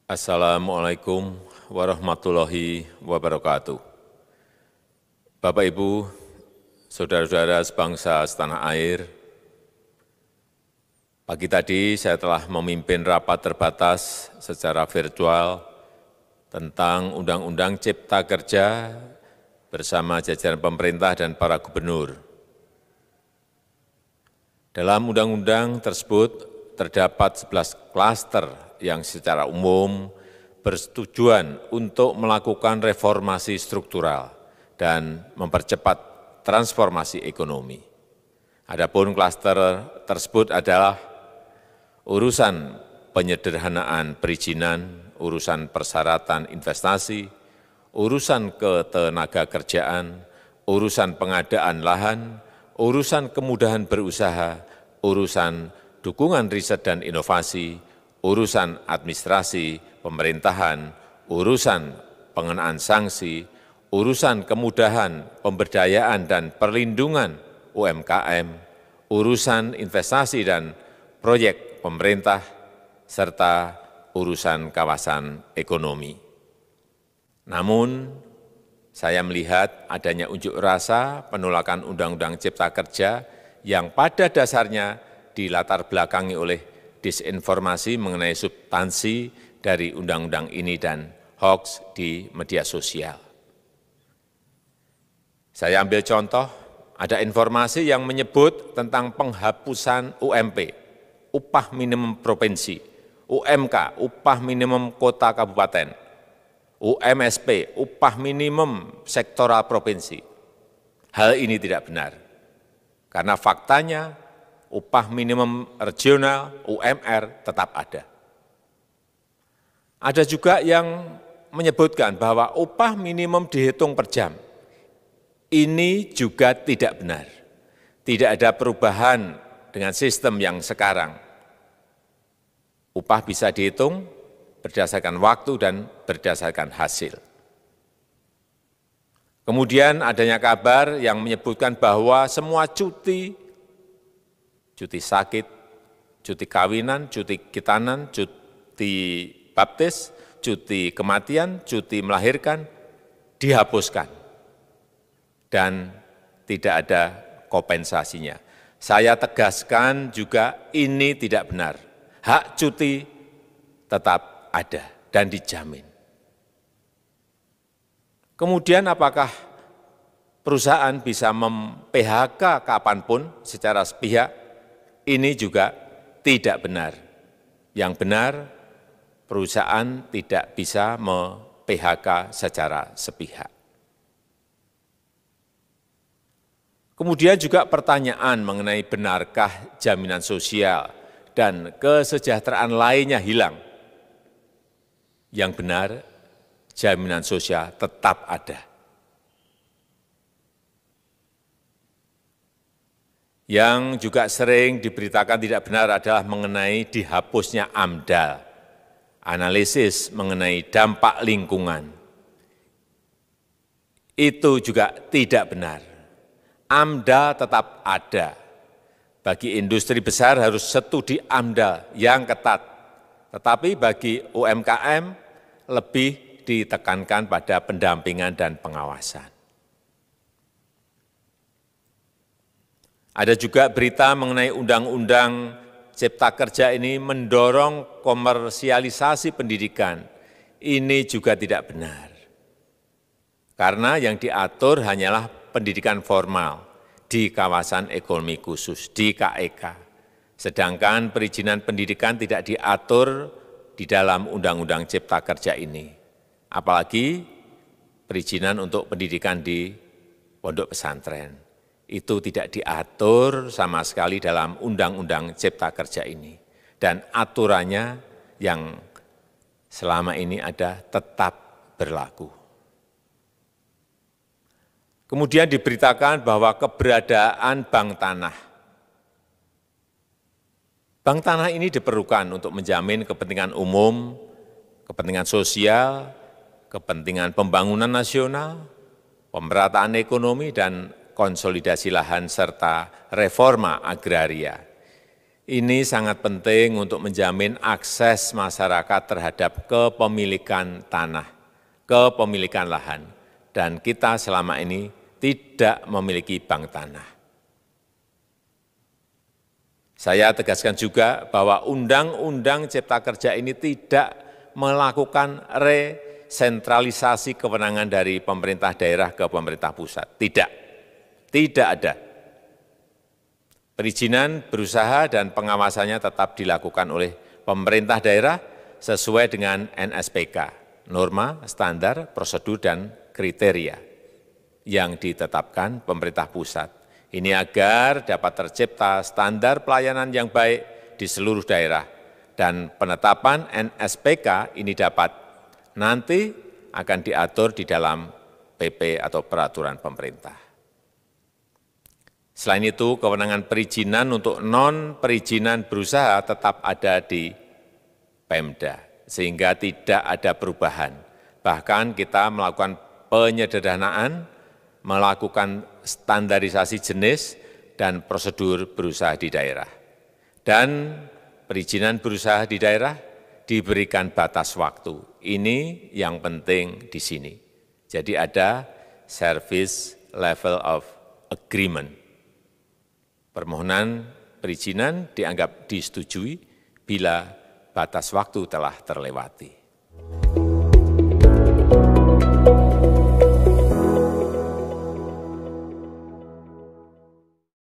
Assalamualaikum warahmatullahi wabarakatuh. Bapak, Ibu, saudara-saudara sebangsa setanah air, pagi tadi saya telah memimpin rapat terbatas secara virtual tentang Undang-Undang Cipta Kerja bersama jajaran pemerintah dan para gubernur. Dalam undang-undang tersebut terdapat 11 klaster yang secara umum bertujuan untuk melakukan reformasi struktural dan mempercepat transformasi ekonomi. Adapun klaster tersebut adalah urusan penyederhanaan perizinan, urusan persyaratan investasi, urusan ketenagakerjaan, urusan pengadaan lahan, urusan kemudahan berusaha, urusan dukungan riset dan inovasi, urusan administrasi pemerintahan, urusan pengenaan sanksi, urusan kemudahan pemberdayaan dan perlindungan UMKM, urusan investasi dan proyek pemerintah, serta urusan kawasan ekonomi. Namun, saya melihat adanya unjuk rasa penolakan Undang-Undang Cipta Kerja yang pada dasarnya dilatar belakangi oleh disinformasi mengenai substansi dari undang-undang ini dan hoax di media sosial. Saya ambil contoh, ada informasi yang menyebut tentang penghapusan UMP, upah minimum provinsi, UMK, upah minimum kota kabupaten, UMSP, upah minimum sektoral provinsi. Hal ini tidak benar, karena faktanya upah minimum regional, UMR, tetap ada. Ada juga yang menyebutkan bahwa upah minimum dihitung per jam. Ini juga tidak benar. Tidak ada perubahan dengan sistem yang sekarang. Upah bisa dihitung berdasarkan waktu dan berdasarkan hasil. Kemudian adanya kabar yang menyebutkan bahwa semua cuti sakit, cuti kawinan, cuti khitanan, cuti baptis, cuti kematian, cuti melahirkan, dihapuskan. Dan tidak ada kompensasinya. Saya tegaskan juga ini tidak benar. Hak cuti tetap ada dan dijamin. Kemudian apakah perusahaan bisa mem-PHK kapanpun secara sepihak? Ini juga tidak benar. Yang benar, perusahaan tidak bisa mem-PHK secara sepihak. Kemudian juga pertanyaan mengenai benarkah jaminan sosial dan kesejahteraan lainnya hilang. Yang benar, jaminan sosial tetap ada. Yang juga sering diberitakan tidak benar adalah mengenai dihapusnya AMDAL, analisis mengenai dampak lingkungan. Itu juga tidak benar. AMDAL tetap ada. Bagi industri besar harus studi AMDAL yang ketat. Tetapi bagi UMKM lebih ditekankan pada pendampingan dan pengawasan. Ada juga berita mengenai Undang-Undang Cipta Kerja ini mendorong komersialisasi pendidikan. Ini juga tidak benar. Karena yang diatur hanyalah pendidikan formal di kawasan ekonomi khusus, di KEK. Sedangkan perizinan pendidikan tidak diatur di dalam Undang-Undang Cipta Kerja ini. Apalagi perizinan untuk pendidikan di pondok pesantren. Itu tidak diatur sama sekali dalam Undang-Undang Cipta Kerja ini. Dan aturannya yang selama ini ada tetap berlaku. Kemudian diberitakan bahwa keberadaan bank tanah. Bank tanah ini diperlukan untuk menjamin kepentingan umum, kepentingan sosial, kepentingan pembangunan nasional, pemerataan ekonomi, dan konsolidasi lahan serta reforma agraria. Ini sangat penting untuk menjamin akses masyarakat terhadap kepemilikan tanah, kepemilikan lahan, dan kita selama ini tidak memiliki bank tanah. Saya tegaskan juga bahwa Undang-Undang Cipta Kerja ini tidak melakukan resentralisasi kewenangan dari pemerintah daerah ke pemerintah pusat. Tidak ada. Perizinan berusaha dan pengawasannya tetap dilakukan oleh pemerintah daerah sesuai dengan NSPK, norma, standar, prosedur, dan kriteria yang ditetapkan pemerintah pusat. Ini agar dapat tercipta standar pelayanan yang baik di seluruh daerah, dan penetapan NSPK ini dapat nanti akan diatur di dalam PP atau peraturan pemerintah. Selain itu, kewenangan perizinan untuk non-perizinan berusaha tetap ada di Pemda, sehingga tidak ada perubahan. Bahkan kita melakukan penyederhanaan, melakukan standarisasi jenis dan prosedur berusaha di daerah. Dan perizinan berusaha di daerah diberikan batas waktu. Ini yang penting di sini. Jadi ada service level of agreement. Permohonan perizinan dianggap disetujui bila batas waktu telah terlewati.